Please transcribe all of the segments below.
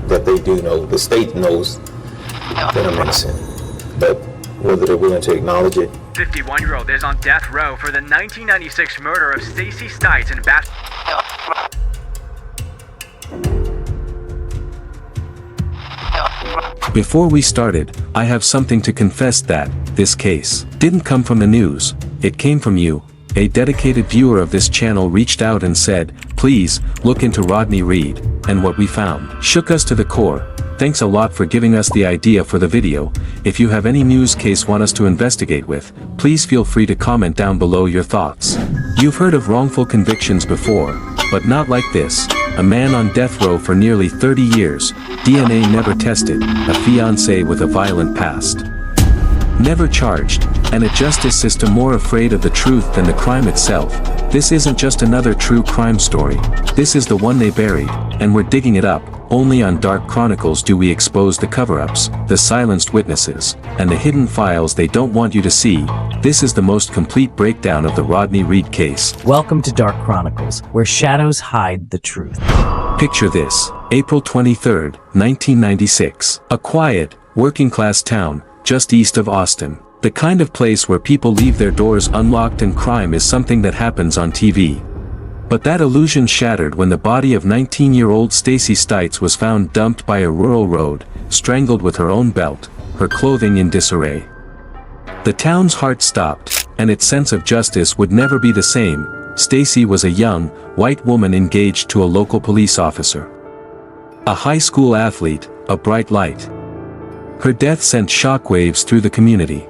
that they do know, the state knows that I'm innocent, but whether they're willing to acknowledge it. 51-year-old is on death row for the 1996 murder of Stacey Stites in Before we started, I have something to confess that this case didn't come from the news, it came from you. A dedicated viewer of this channel reached out and said, please, look into Rodney Reed, and what we found shook us to the core. Thanks a lot for giving us the idea for the video. If you have any news case want us to investigate with, please feel free to comment down below your thoughts. You've heard of wrongful convictions before, but not like this. A man on death row for nearly 30 years, DNA never tested, a fiancé with a violent past. Never charged, and a justice system more afraid of the truth than the crime itself. This isn't just another true crime story. This is the one they buried, and we're digging it up. Only on Dark Chronicles do we expose the cover-ups, the silenced witnesses, and the hidden files they don't want you to see. This is the most complete breakdown of the Rodney Reed case. Welcome to Dark Chronicles, where shadows hide the truth. Picture this, April 23, 1996. A quiet, working-class town, just east of Austin. The kind of place where people leave their doors unlocked and crime is something that happens on TV. But that illusion shattered when the body of 19-year-old Stacey Stites was found dumped by a rural road, strangled with her own belt, her clothing in disarray. The town's heart stopped, and its sense of justice would never be the same. Stacey was a young, white woman engaged to a local police officer. A high school athlete, a bright light. Her death sent shockwaves through the community.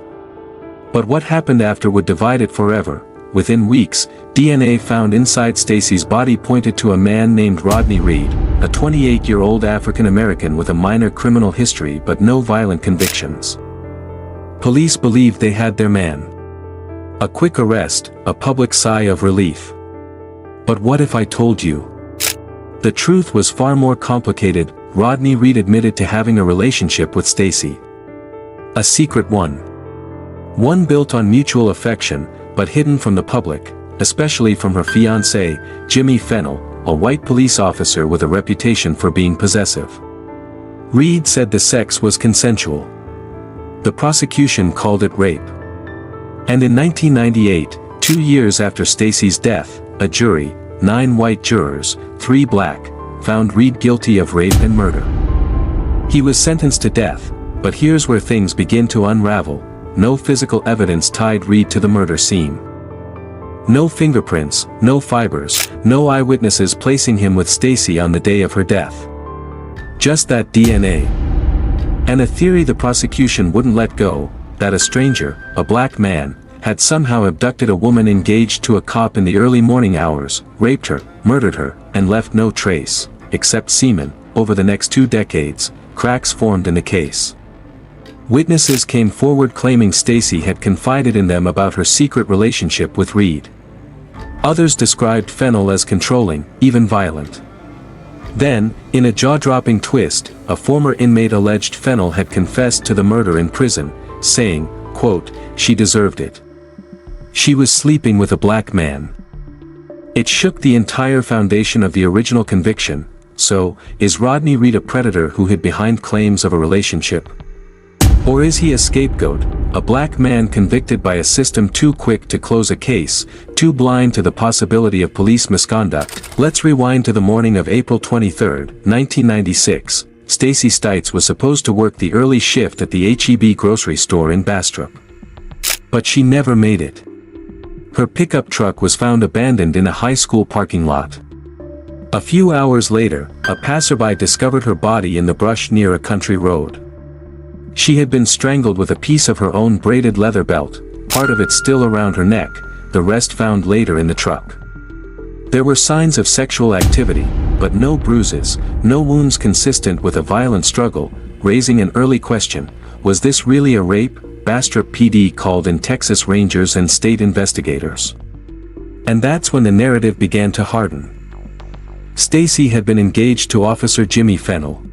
But what happened after would divide it forever. Within weeks, DNA found inside Stacey's body pointed to a man named Rodney Reed, a 28-year-old African-American with a minor criminal history but no violent convictions. Police believed they had their man. A quick arrest, a public sigh of relief. But what if I told you? The truth was far more complicated. Rodney Reed admitted to having a relationship with Stacey. A secret one. One built on mutual affection, but hidden from the public, especially from her fiancé, Jimmy Fennell, a white police officer with a reputation for being possessive. Reed said the sex was consensual. The prosecution called it rape. And in 1998, 2 years after Stacey's death, a jury, 9 white jurors, 3 black, found Reed guilty of rape and murder. He was sentenced to death, but here's where things begin to unravel. No physical evidence tied Reed to the murder scene. No fingerprints, no fibers, no eyewitnesses placing him with Stacey on the day of her death. Just that DNA. And a theory the prosecution wouldn't let go, that a stranger, a black man, had somehow abducted a woman engaged to a cop in the early morning hours, raped her, murdered her, and left no trace, except semen. Over the next 2 decades, cracks formed in the case. Witnesses came forward claiming Stacey had confided in them about her secret relationship with Reed. Others described Fennell as controlling, even violent. Then, in a jaw-dropping twist, a former inmate alleged Fennell had confessed to the murder in prison, saying, quote, "She deserved it. She was sleeping with a black man." It shook the entire foundation of the original conviction. So, is Rodney Reed a predator who hid behind claims of a relationship? Or is he a scapegoat, a black man convicted by a system too quick to close a case, too blind to the possibility of police misconduct? Let's rewind to the morning of April 23, 1996. Stacey Stites was supposed to work the early shift at the H-E-B grocery store in Bastrop. But she never made it. Her pickup truck was found abandoned in a high school parking lot. A few hours later, a passerby discovered her body in the brush near a country road. She had been strangled with a piece of her own braided leather belt, part of it still around her neck, the rest found later in the truck. There were signs of sexual activity, but no bruises, no wounds consistent with a violent struggle, raising an early question: was this really a rape? Bastrop PD called in Texas Rangers and state investigators. And that's when the narrative began to harden. Stacey had been engaged to Officer Jimmy Fennell.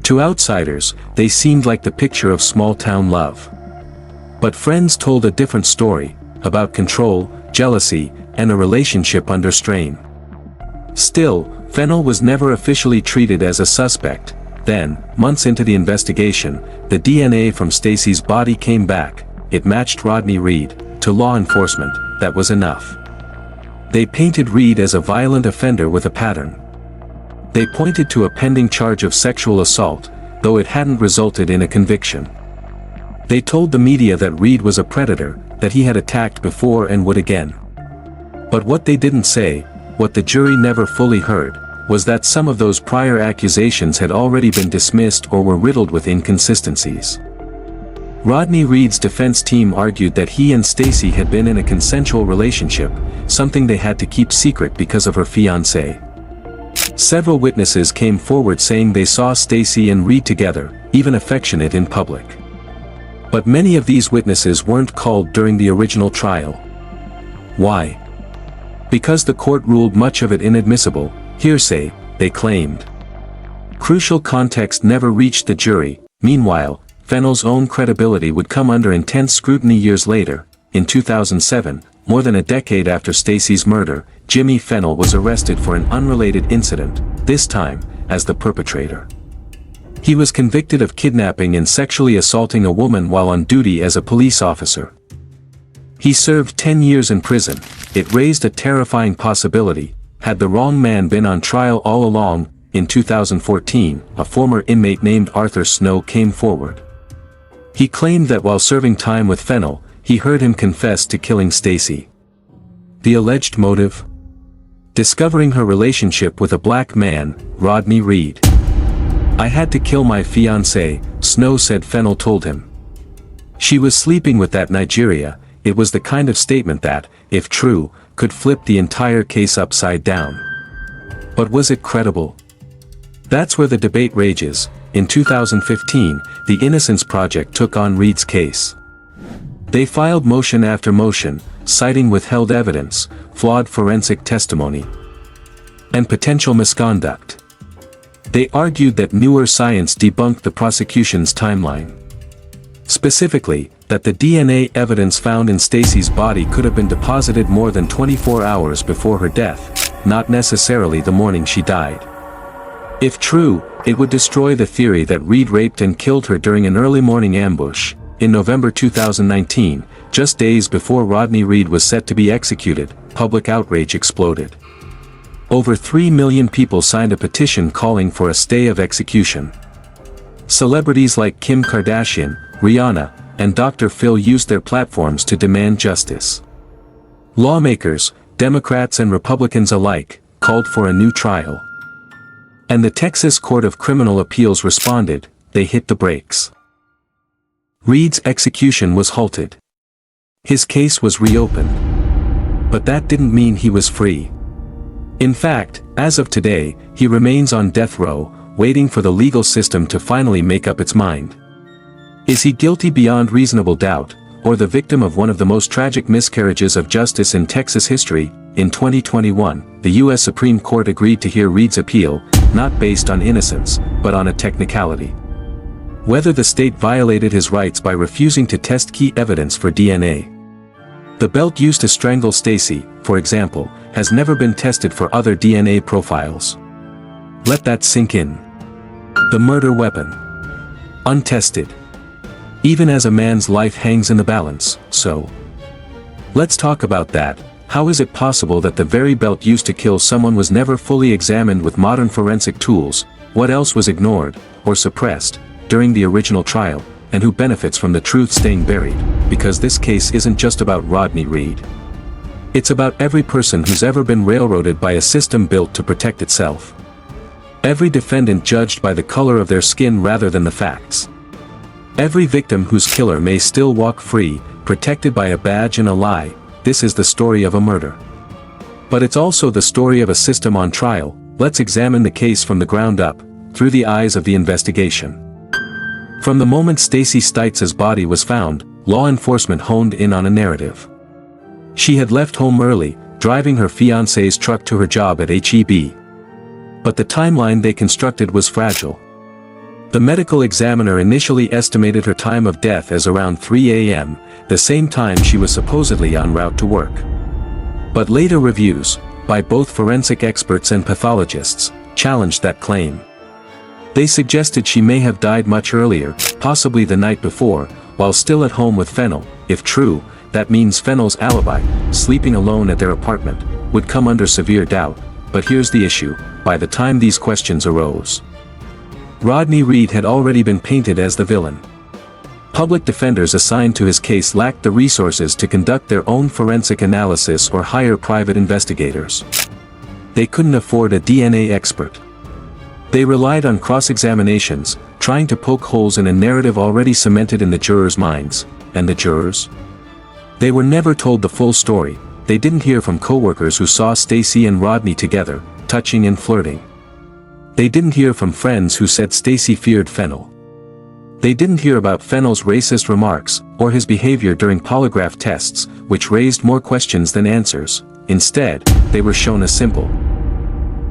To outsiders, they seemed like the picture of small-town love. But friends told a different story, about control, jealousy, and a relationship under strain. Still, Fennell was never officially treated as a suspect. Then, months into the investigation, the DNA from Stacey's body came back. It matched Rodney Reed. To law enforcement, that was enough. They painted Reed as a violent offender with a pattern. They pointed to a pending charge of sexual assault, though it hadn't resulted in a conviction. They told the media that Reed was a predator, that he had attacked before and would again. But what they didn't say, what the jury never fully heard, was that some of those prior accusations had already been dismissed or were riddled with inconsistencies. Rodney Reed's defense team argued that he and Stacey had been in a consensual relationship, something they had to keep secret because of her fiancé. Several witnesses came forward saying they saw Stacey and Reed together, even affectionate in public. But many of these witnesses weren't called during the original trial. Why? Because the court ruled much of it inadmissible, hearsay, they claimed. Crucial context never reached the jury. Meanwhile, Fennell's own credibility would come under intense scrutiny years later. In 2007, more than a decade after Stacey's murder, Jimmy Fennell was arrested for an unrelated incident, this time, as the perpetrator. He was convicted of kidnapping and sexually assaulting a woman while on duty as a police officer. He served 10 years in prison. It raised a terrifying possibility. Had the wrong man been on trial all along? In 2014, a former inmate named Arthur Snow came forward. He claimed that while serving time with Fennell, he heard him confess to killing Stacey. The alleged motive? Discovering her relationship with a black man, Rodney Reed. "I had to kill my fiancée," Snow said Fennell told him. "She was sleeping with that Nigeria." It was the kind of statement that, if true, could flip the entire case upside down. But was it credible? That's where the debate rages. In 2015, the Innocence Project took on Reed's case. They filed motion after motion, citing withheld evidence, flawed forensic testimony, and potential misconduct. They argued that newer science debunked the prosecution's timeline. Specifically, that the DNA evidence found in Stacey's body could have been deposited more than 24 hours before her death, not necessarily the morning she died. If true, it would destroy the theory that Reed raped and killed her during an early morning ambush. In November 2019, just days before Rodney Reed was set to be executed, public outrage exploded. Over 3 million people signed a petition calling for a stay of execution. Celebrities like Kim Kardashian, Rihanna, and Dr. Phil used their platforms to demand justice. Lawmakers, Democrats and Republicans alike, called for a new trial. And the Texas Court of Criminal Appeals responded. They hit the brakes. Reed's execution was halted. His case was reopened. But that didn't mean he was free. In fact, as of today, he remains on death row, waiting for the legal system to finally make up its mind. Is he guilty beyond reasonable doubt, or the victim of one of the most tragic miscarriages of justice in Texas history? In 2021, the U.S. Supreme Court agreed to hear Reed's appeal, not based on innocence, but on a technicality. Whether the state violated his rights by refusing to test key evidence for DNA. The belt used to strangle Stacey, for example, has never been tested for other DNA profiles. Let that sink in. The murder weapon. Untested. Even as a man's life hangs in the balance, so. Let's talk about that. How is it possible that the very belt used to kill someone was never fully examined with modern forensic tools? What else was ignored, or suppressed, during the original trial, and who benefits from the truth staying buried? Because this case isn't just about Rodney Reed. It's about every person who's ever been railroaded by a system built to protect itself. Every defendant judged by the color of their skin rather than the facts. Every victim whose killer may still walk free, protected by a badge and a lie. This is the story of a murder. But it's also the story of a system on trial. Let's examine the case from the ground up, through the eyes of the investigation. From the moment Stacey Stites' body was found, law enforcement honed in on a narrative. She had left home early, driving her fiancé's truck to her job at HEB. But the timeline they constructed was fragile. The medical examiner initially estimated her time of death as around 3 a.m., the same time she was supposedly en route to work. But later reviews, by both forensic experts and pathologists, challenged that claim. They suggested she may have died much earlier, possibly the night before, while still at home with Fennell. If true, that means Fennell's alibi, sleeping alone at their apartment, would come under severe doubt. But here's the issue: by the time these questions arose, Rodney Reed had already been painted as the villain. Public defenders assigned to his case lacked the resources to conduct their own forensic analysis or hire private investigators. They couldn't afford a DNA expert. They relied on cross-examinations, trying to poke holes in a narrative already cemented in the jurors' minds. And the jurors? They were never told the full story. They didn't hear from coworkers who saw Stacey and Rodney together, touching and flirting. They didn't hear from friends who said Stacey feared Fennell. They didn't hear about Fennell's racist remarks, or his behavior during polygraph tests, which raised more questions than answers. Instead, they were shown a simple,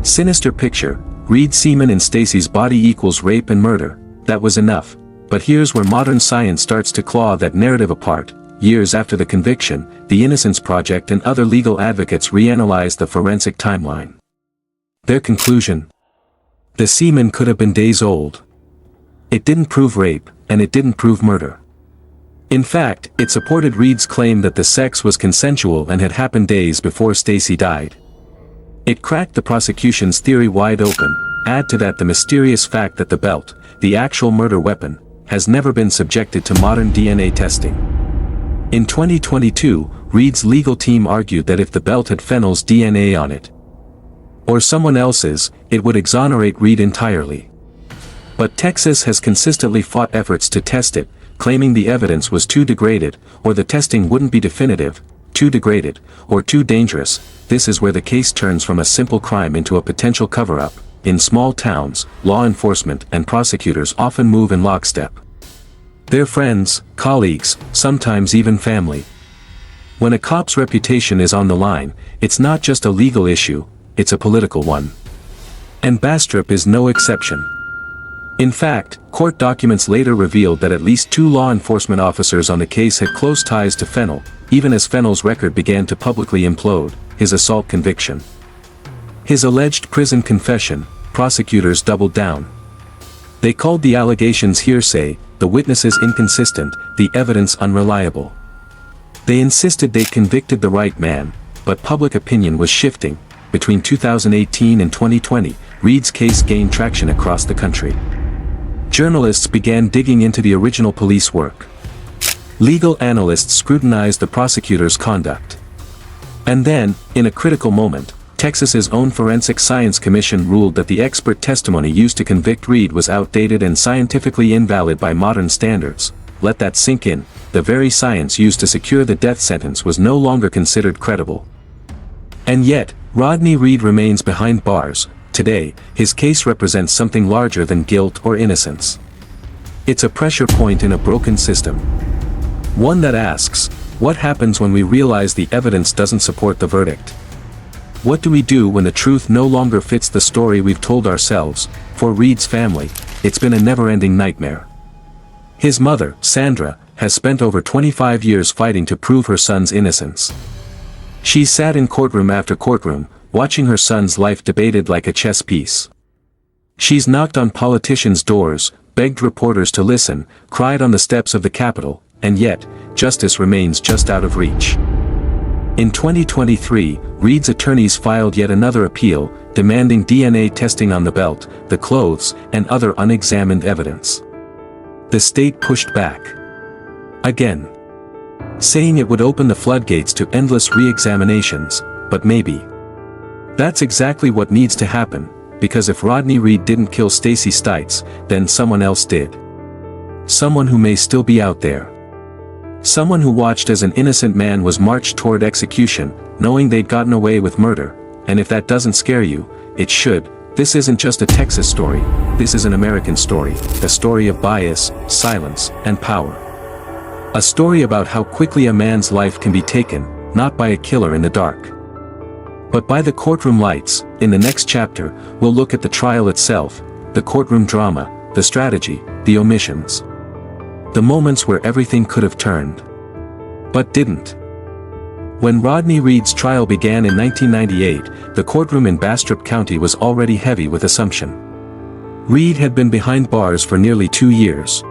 sinister picture: Reed semen in Stacey's body equals rape and murder. That was enough. But here's where modern science starts to claw that narrative apart. Years after the conviction, the Innocence Project and other legal advocates reanalyzed the forensic timeline. Their conclusion: the semen could have been days old. It didn't prove rape, and it didn't prove murder. In fact, it supported Reed's claim that the sex was consensual and had happened days before Stacey died. It cracked the prosecution's theory wide open. Add to that the mysterious fact that the belt, the actual murder weapon, has never been subjected to modern DNA testing. In 2022, Reed's legal team argued that if the belt had Fennell's DNA on it, or someone else's, it would exonerate Reed entirely. But Texas has consistently fought efforts to test it, claiming the evidence was too degraded, or the testing wouldn't be definitive, too degraded, or too dangerous. This is where the case turns from a simple crime into a potential cover-up. In small towns, law enforcement and prosecutors often move in lockstep. They're friends, colleagues, sometimes even family. When a cop's reputation is on the line, it's not just a legal issue, it's a political one. And Bastrop is no exception. In fact, court documents later revealed that at least 2 law enforcement officers on the case had close ties to Fennell, even as Fennell's record began to publicly implode. His assault conviction, his alleged prison confession, prosecutors doubled down. They called the allegations hearsay, the witnesses inconsistent, the evidence unreliable. They insisted they convicted the right man, but public opinion was shifting. Between 2018 and 2020, Reed's case gained traction across the country. Journalists began digging into the original police work. Legal analysts scrutinized the prosecutor's conduct. And then, in a critical moment, Texas's own Forensic Science Commission ruled that the expert testimony used to convict Reed was outdated and scientifically invalid by modern standards. Let that sink in. The very science used to secure the death sentence was no longer considered credible. And yet, Rodney Reed remains behind bars. Today, his case represents something larger than guilt or innocence. It's a pressure point in a broken system. One that asks, what happens when we realize the evidence doesn't support the verdict? What do we do when the truth no longer fits the story we've told ourselves? For Reed's family, it's been a never-ending nightmare. His mother, Sandra, has spent over 25 years fighting to prove her son's innocence. She's sat in courtroom after courtroom, watching her son's life debated like a chess piece. She's knocked on politicians' doors, begged reporters to listen, cried on the steps of the Capitol, and yet, justice remains just out of reach. In 2023, Reed's attorneys filed yet another appeal, demanding DNA testing on the belt, the clothes, and other unexamined evidence. The state pushed back. Again. Saying it would open the floodgates to endless re-examinations, but maybe. That's exactly what needs to happen, because if Rodney Reed didn't kill Stacey Stites, then someone else did. Someone who may still be out there. Someone who watched as an innocent man was marched toward execution, knowing they'd gotten away with murder. And if that doesn't scare you, it should. This isn't just a Texas story, this is an American story, a story of bias, silence, and power. A story about how quickly a man's life can be taken, not by a killer in the dark, but by the courtroom lights. In the next chapter, we'll look at the trial itself, the courtroom drama, the strategy, the omissions. The moments where everything could have turned, but didn't. When Rodney Reed's trial began in 1998, the courtroom in Bastrop County was already heavy with assumption. Reed had been behind bars for nearly 2 years.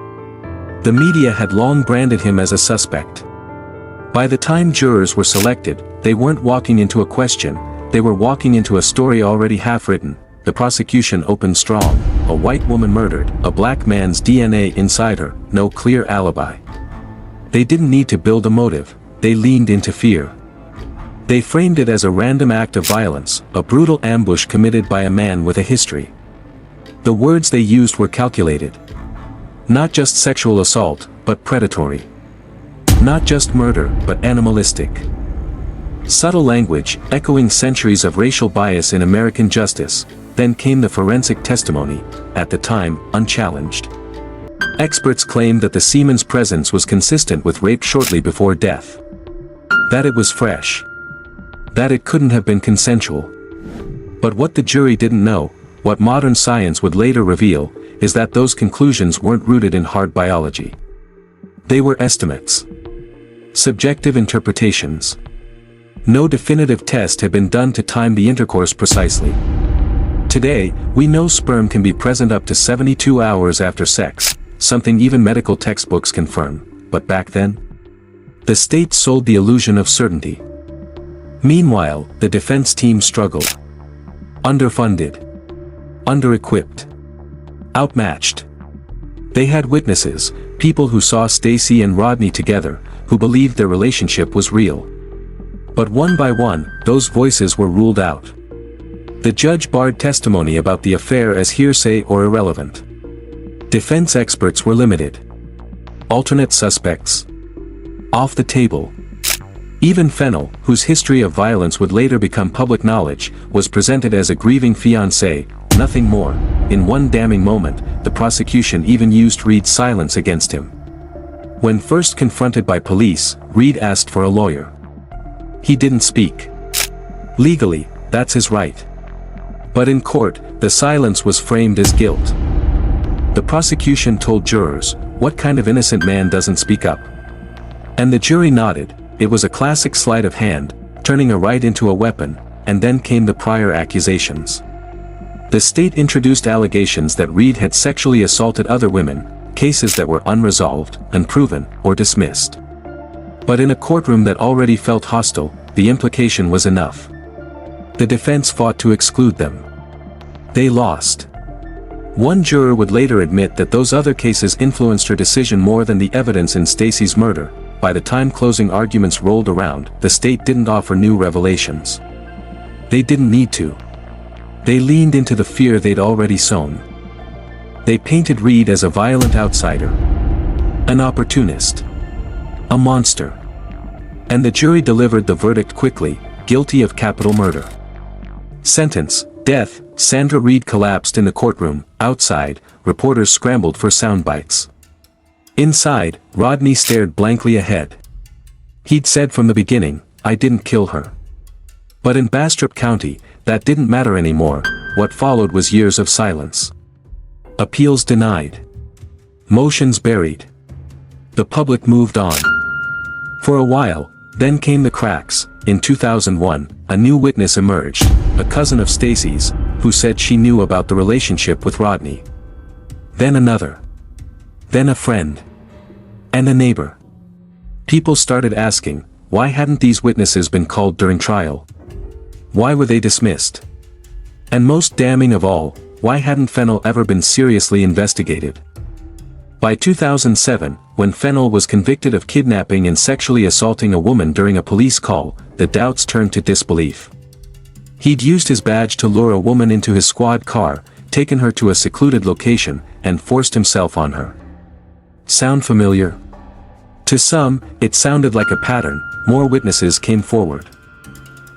The media had long branded him as a suspect. By the time jurors were selected, they weren't walking into a question, they were walking into a story already half-written. The prosecution opened strong: a white woman murdered, a black man's DNA inside her, no clear alibi. They didn't need to build a motive, they leaned into fear. They framed it as a random act of violence, a brutal ambush committed by a man with a history. The words they used were calculated. Not just sexual assault, but predatory. Not just murder, but animalistic. Subtle language, echoing centuries of racial bias in American justice. Then came the forensic testimony, at the time, unchallenged. Experts claimed that the semen's presence was consistent with rape shortly before death. That it was fresh. That it couldn't have been consensual. But what the jury didn't know, what modern science would later reveal, is that those conclusions weren't rooted in hard biology. They were estimates. Subjective interpretations. No definitive test had been done to time the intercourse precisely. Today, we know sperm can be present up to 72 hours after sex, something even medical textbooks confirm, but back then? The state sold the illusion of certainty. Meanwhile, the defense team struggled. Underfunded. Under-equipped. Outmatched. They had witnesses, people who saw Stacey and Rodney together, who believed their relationship was real. But one by one, those voices were ruled out. The judge barred testimony about the affair as hearsay or irrelevant. Defense experts were limited. Alternate suspects. Off the table. Even Fennell, whose history of violence would later become public knowledge, was presented as a grieving fiancé, nothing more. In one damning moment, the prosecution even used Reed's silence against him. When first confronted by police, Reed asked for a lawyer. He didn't speak. Legally, that's his right. But in court, the silence was framed as guilt. The prosecution told jurors, what kind of innocent man doesn't speak up? And the jury nodded. It was a classic sleight of hand, turning a right into a weapon, and then came the prior accusations. The state introduced allegations that Reed had sexually assaulted other women, cases that were unresolved, unproven, or dismissed. But in a courtroom that already felt hostile, the implication was enough. The defense fought to exclude them. They lost. One juror would later admit that those other cases influenced her decision more than the evidence in Stacey's murder. By the time closing arguments rolled around, the state didn't offer new revelations. They didn't need to. They leaned into the fear they'd already sown. They painted Reed as a violent outsider. An opportunist. A monster. And the jury delivered the verdict quickly, guilty of capital murder. Sentence, death. Sandra Reed collapsed in the courtroom. Outside, reporters scrambled for sound bites. Inside, Rodney stared blankly ahead. He'd said from the beginning, I didn't kill her. But in Bastrop County, that didn't matter anymore. What followed was years of silence. Appeals denied. Motions buried. The public moved on. For a while, then came the cracks. In 2001, a new witness emerged, a cousin of Stacey's, who said she knew about the relationship with Rodney. Then another. Then a friend. And a neighbor. People started asking, why hadn't these witnesses been called during trial? Why were they dismissed? And most damning of all, why hadn't Fennell ever been seriously investigated? By 2007, when Fennell was convicted of kidnapping and sexually assaulting a woman during a police call, the doubts turned to disbelief. He'd used his badge to lure a woman into his squad car, taken her to a secluded location, and forced himself on her. Sound familiar? To some, it sounded like a pattern. More witnesses came forward.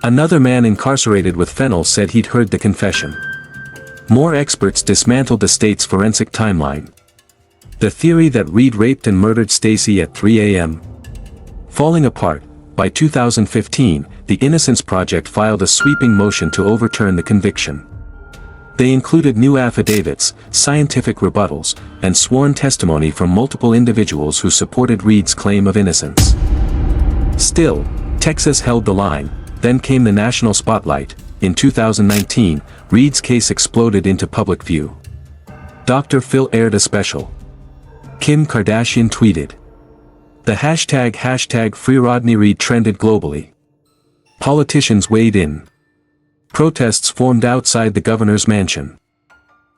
Another man incarcerated with Fennell said he'd heard the confession. More experts dismantled the state's forensic timeline. The theory that Reed raped and murdered Stacey at 3 a.m. falling apart. By 2015, the Innocence Project filed a sweeping motion to overturn the conviction. They included new affidavits, scientific rebuttals, and sworn testimony from multiple individuals who supported Reed's claim of innocence. Still, Texas held the line. Then came the national spotlight. In 2019, Reed's case exploded into public view. Dr. Phil aired a special. Kim Kardashian tweeted. The hashtag Free Rodney Reed trended globally. Politicians weighed in. Protests formed outside the governor's mansion.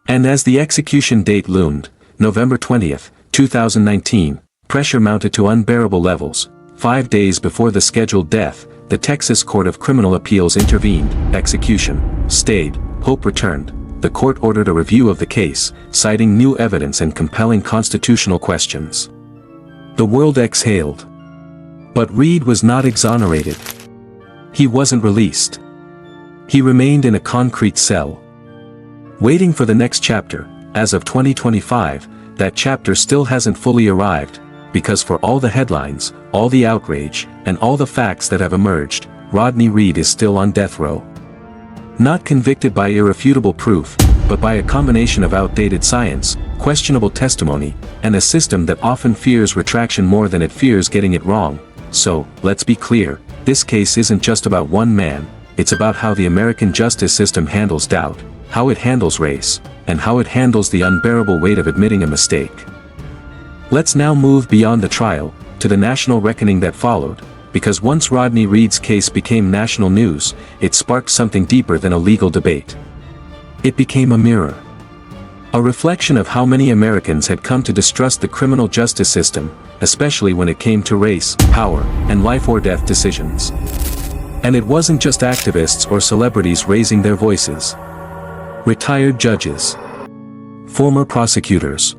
And as the execution date loomed, November 20th, 2019, pressure mounted to unbearable levels. 5 days before the scheduled death, the Texas Court of Criminal Appeals intervened, execution stayed, hope returned. The court ordered a review of the case, citing new evidence and compelling constitutional questions. The world exhaled. But Reed was not exonerated. He wasn't released. He remained in a concrete cell, waiting for the next chapter. As of 2025, that chapter still hasn't fully arrived, because for all the headlines, all the outrage, and all the facts that have emerged, Rodney Reed is still on death row. Not convicted by irrefutable proof, but by a combination of outdated science, questionable testimony, and a system that often fears retraction more than it fears getting it wrong. So, let's be clear, this case isn't just about one man, it's about how the American justice system handles doubt, how it handles race, and how it handles the unbearable weight of admitting a mistake. Let's now move beyond the trial, to the national reckoning that followed, because once Rodney Reed's case became national news, it sparked something deeper than a legal debate. It became a mirror. A reflection of how many Americans had come to distrust the criminal justice system, especially when it came to race, power, and life or death decisions. And it wasn't just activists or celebrities raising their voices. Retired judges, former prosecutors,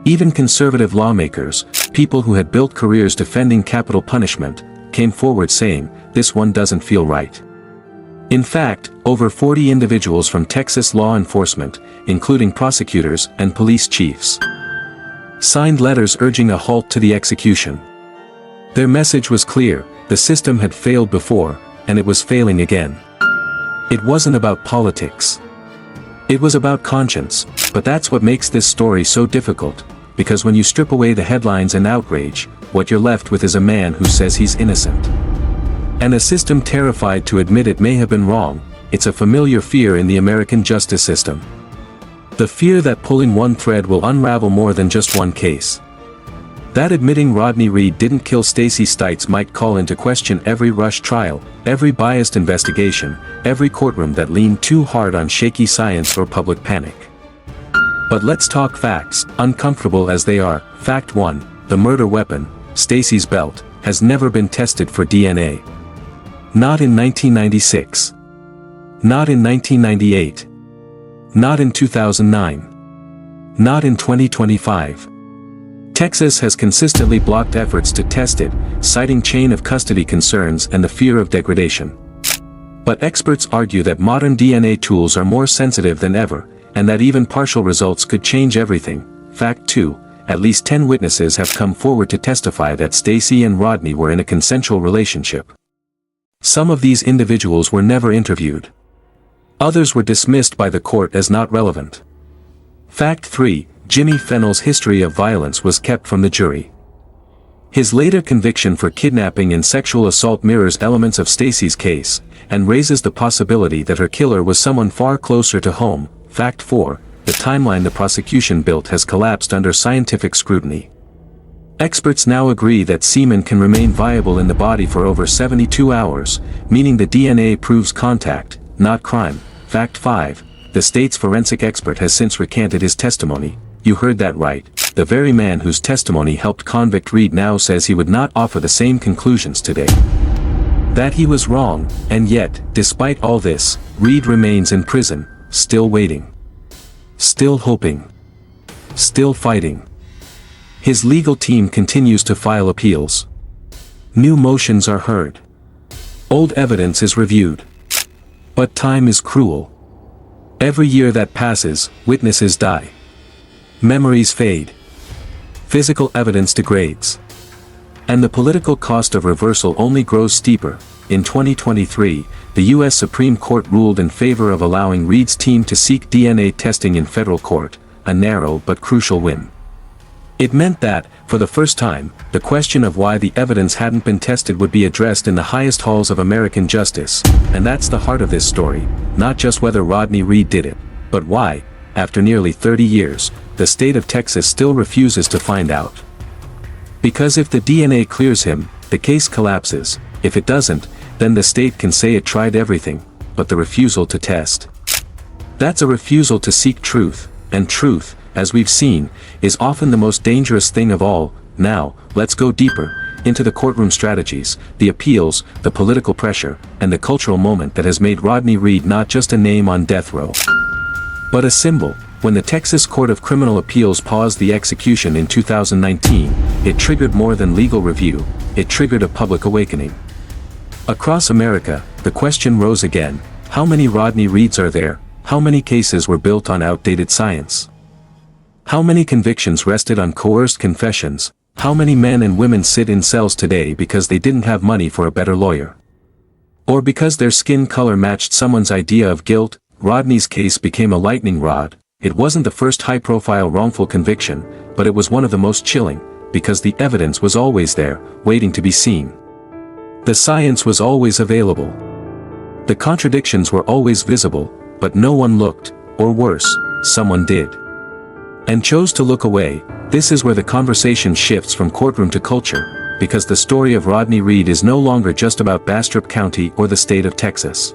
even conservative lawmakers, people who had built careers defending capital punishment, came forward saying, "This one doesn't feel right." In fact, over 40 individuals from Texas law enforcement, including prosecutors and police chiefs, signed letters urging a halt to the execution. Their message was clear: the system had failed before, and it was failing again. It wasn't about politics. It was about conscience, but that's what makes this story so difficult, because when you strip away the headlines and outrage, what you're left with is a man who says he's innocent. And a system terrified to admit it may have been wrong. It's a familiar fear in the American justice system. The fear that pulling one thread will unravel more than just one case. That admitting Rodney Reed didn't kill Stacey Stites might call into question every rushed trial, every biased investigation, every courtroom that leaned too hard on shaky science or public panic. But let's talk facts, uncomfortable as they are. Fact 1, the murder weapon, Stacey's belt, has never been tested for DNA. Not in 1996. Not in 1998. Not in 2009. Not in 2025. Texas has consistently blocked efforts to test it, citing chain of custody concerns and the fear of degradation. But experts argue that modern DNA tools are more sensitive than ever, and that even partial results could change everything. Fact 2, at least 10 witnesses have come forward to testify that Stacey and Rodney were in a consensual relationship. Some of these individuals were never interviewed. Others were dismissed by the court as not relevant. Fact 3, Jimmy Fennell's history of violence was kept from the jury. His later conviction for kidnapping and sexual assault mirrors elements of Stacey's case, and raises the possibility that her killer was someone far closer to home. Fact 4, the timeline the prosecution built has collapsed under scientific scrutiny. Experts now agree that semen can remain viable in the body for over 72 hours, meaning the DNA proves contact, not crime. Fact 5, the state's forensic expert has since recanted his testimony. You heard that right, the very man whose testimony helped convict Reed now says he would not offer the same conclusions today. That he was wrong, and yet, despite all this, Reed remains in prison, still waiting. Still hoping. Still fighting. His legal team continues to file appeals. New motions are heard. Old evidence is reviewed. But time is cruel. Every year that passes, witnesses die. Memories fade. Physical evidence degrades. And the political cost of reversal only grows steeper. In 2023, the U.S. Supreme Court ruled in favor of allowing Reed's team to seek DNA testing in federal court, a narrow but crucial win. It meant that, for the first time, the question of why the evidence hadn't been tested would be addressed in the highest halls of American justice, and that's the heart of this story, not just whether Rodney Reed did it, but why, after nearly 30 years, the state of Texas still refuses to find out. Because if the DNA clears him, the case collapses. If it doesn't, then the state can say it tried everything, but the refusal to test. That's a refusal to seek truth, and truth, as we've seen, is often the most dangerous thing of all. Now, let's go deeper into the courtroom strategies, the appeals, the political pressure, and the cultural moment that has made Rodney Reed not just a name on death row, but a symbol. When the Texas Court of Criminal Appeals paused the execution in 2019, it triggered more than legal review, it triggered a public awakening. Across America, the question rose again: how many Rodney Reeds are there? How many cases were built on outdated science? How many convictions rested on coerced confessions? How many men and women sit in cells today because they didn't have money for a better lawyer? Or because their skin color matched someone's idea of guilt? Rodney's case became a lightning rod. It wasn't the first high-profile wrongful conviction, but it was one of the most chilling, because the evidence was always there, waiting to be seen. The science was always available. The contradictions were always visible, but no one looked, or worse, someone did. And chose to look away. This is where the conversation shifts from courtroom to culture, because the story of Rodney Reed is no longer just about Bastrop County or the state of Texas.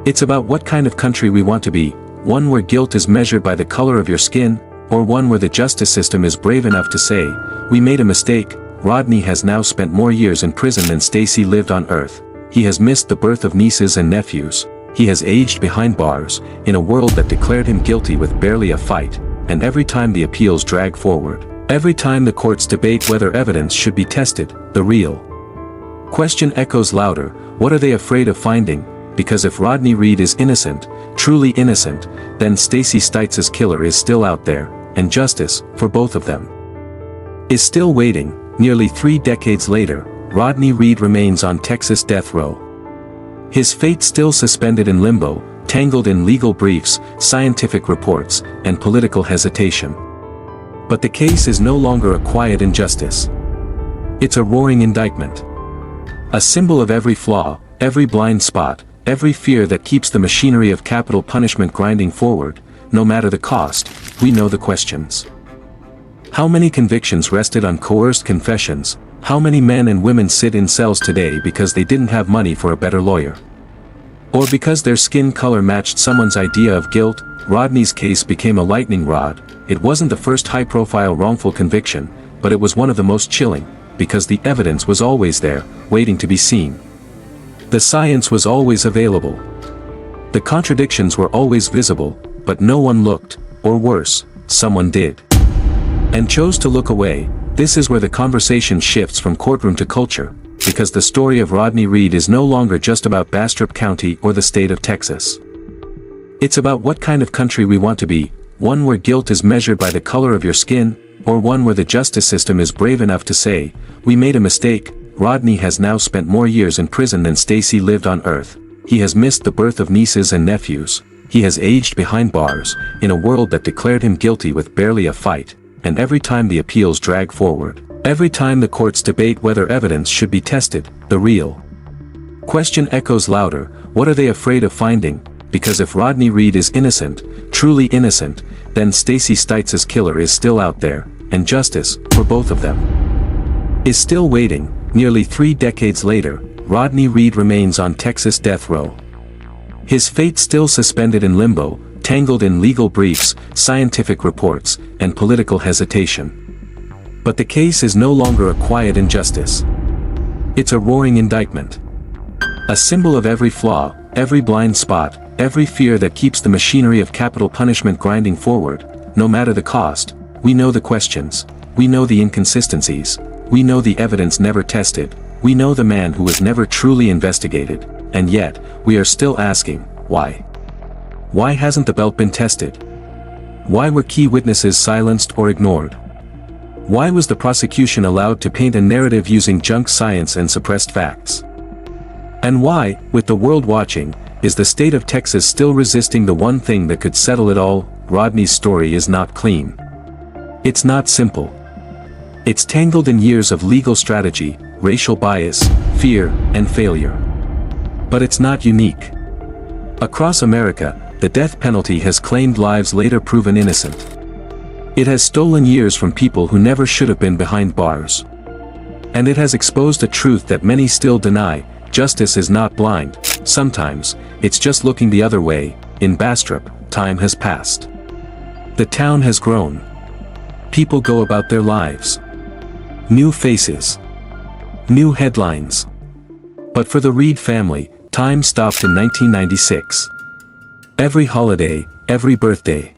It's about what kind of country we want to be, one where guilt is measured by the color of your skin, or one where the justice system is brave enough to say, "We made a mistake." Rodney has now spent more years in prison than Stacey lived on earth. He has missed the birth of nieces and nephews. He has aged behind bars, in a world that declared him guilty with barely a fight. And every time the appeals drag forward, every time the courts debate whether evidence should be tested, the real question echoes louder: what are they afraid of finding? Because if Rodney Reed is innocent, truly innocent, then Stacey Stites' killer is still out there, and justice, for both of them, is still waiting. Nearly 3 decades later, Rodney Reed remains on Texas death row. His fate still suspended in limbo, tangled in legal briefs, scientific reports, and political hesitation. But the case is no longer a quiet injustice. It's a roaring indictment. A symbol of every flaw, every blind spot, every fear that keeps the machinery of capital punishment grinding forward. No matter the cost, we know the questions. How many convictions rested on coerced confessions? How many men and women sit in cells today because they didn't have money for a better lawyer? Or because their skin color matched someone's idea of guilt? Rodney's case became a lightning rod. It wasn't the first high-profile wrongful conviction, but it was one of the most chilling, because the evidence was always there, waiting to be seen. The science was always available. The contradictions were always visible, but no one looked, or worse, someone did. And chose to look away. This is where the conversation shifts from courtroom to culture, because the story of Rodney Reed is no longer just about Bastrop County or the state of Texas. It's about what kind of country we want to be, one where guilt is measured by the color of your skin, or one where the justice system is brave enough to say, "We made a mistake." Rodney has now spent more years in prison than Stacey lived on earth. He has missed the birth of nieces and nephews. He has aged behind bars, in a world that declared him guilty with barely a fight. And every time the appeals drag forward, every time the courts debate whether evidence should be tested, the real question echoes louder: what are they afraid of finding? Because if Rodney Reed is innocent, truly innocent, then Stacey Stites' killer is still out there, and justice, for both of them, is still waiting. Nearly 3 decades later, Rodney Reed remains on Texas death row. His fate still suspended in limbo, tangled in legal briefs, scientific reports, and political hesitation. But the case is no longer a quiet injustice. It's a roaring indictment. A symbol of every flaw, every blind spot, every fear that keeps the machinery of capital punishment grinding forward. No matter the cost, we know the questions, we know the inconsistencies, we know the evidence never tested, we know the man who was never truly investigated, and yet, we are still asking, why? Why hasn't the belt been tested? Why were key witnesses silenced or ignored? Why was the prosecution allowed to paint a narrative using junk science and suppressed facts? And why, with the world watching, is the state of Texas still resisting the one thing that could settle it all? Rodney's story is not clean. It's not simple. It's tangled in years of legal strategy, racial bias, fear, and failure. But it's not unique. Across America, the death penalty has claimed lives later proven innocent. It has stolen years from people who never should have been behind bars. And it has exposed a truth that many still deny: justice is not blind, sometimes, it's just looking the other way. In Bastrop, time has passed. The town has grown. People go about their lives. New faces. New headlines. But for the Reed family, time stopped in 1996. Every holiday, every birthday,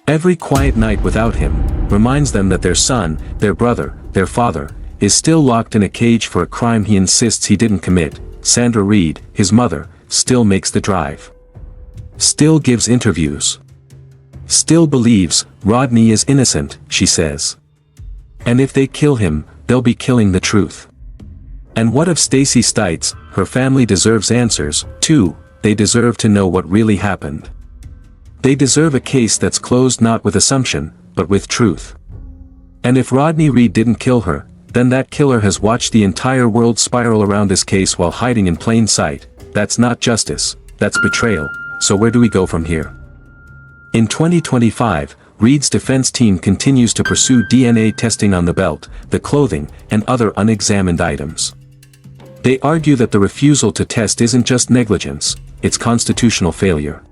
every quiet night without him, reminds them that their son, their brother, their father, is still locked in a cage for a crime he insists he didn't commit. Sandra Reed, his mother, still makes the drive. Still gives interviews. Still believes Rodney is innocent, she says. And if they kill him, they'll be killing the truth. And what of Stacey Stites? Her family deserves answers, too. They deserve to know what really happened. They deserve a case that's closed not with assumption, but with truth. And if Rodney Reed didn't kill her, then that killer has watched the entire world spiral around this case while hiding in plain sight. That's not justice, that's betrayal. So where do we go from here? In 2025, Reed's defense team continues to pursue DNA testing on the belt, the clothing, and other unexamined items. They argue that the refusal to test isn't just negligence, it's constitutional failure.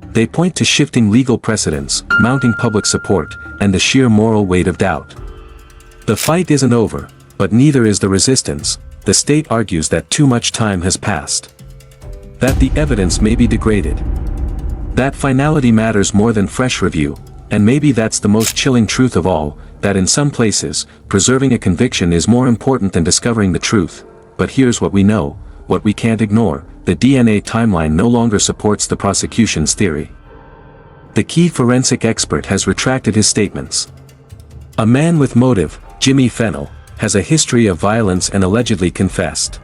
They point to shifting legal precedents, mounting public support, and the sheer moral weight of doubt. The fight isn't over, but neither is the resistance. The state argues that too much time has passed. That the evidence may be degraded. That finality matters more than fresh review, and maybe that's the most chilling truth of all, that in some places, preserving a conviction is more important than discovering the truth. But here's what we know, what we can't ignore: the DNA timeline no longer supports the prosecution's theory. The key forensic expert has retracted his statements. A man with motive, Jimmy Fennell, has a history of violence and allegedly confessed.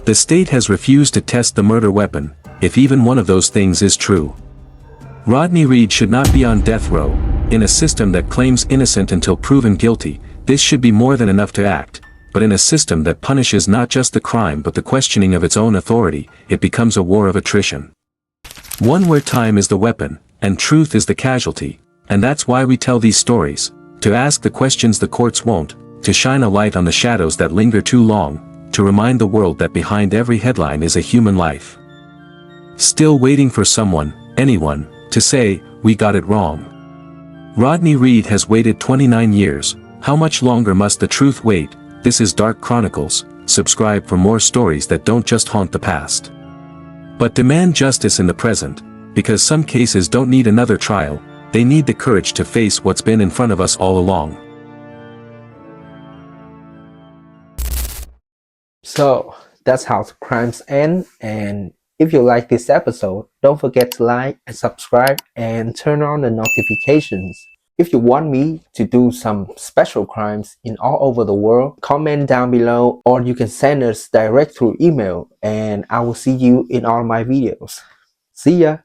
The state has refused to test the murder weapon, if even one of those things is true. Rodney Reed should not be on death row. In a system that claims innocent until proven guilty, this should be more than enough to act. But in a system that punishes not just the crime but the questioning of its own authority, it becomes a war of attrition. One where time is the weapon, and truth is the casualty. And that's why we tell these stories, to ask the questions the courts won't, to shine a light on the shadows that linger too long, to remind the world that behind every headline is a human life. Still waiting for someone, anyone, to say, "We got it wrong." Rodney Reed has waited 29 years. How much longer must the truth wait? This is Dark Chronicles. Subscribe for more stories that don't just haunt the past, but demand justice in the present, because some cases don't need another trial, they need the courage to face what's been in front of us all along. So that's how crimes end, and if you like this episode, don't forget to like and subscribe and turn on the notifications. If you want me to do some special crimes in all over the world, comment down below, or you can send us direct through email, and I will see you in all my videos. See ya!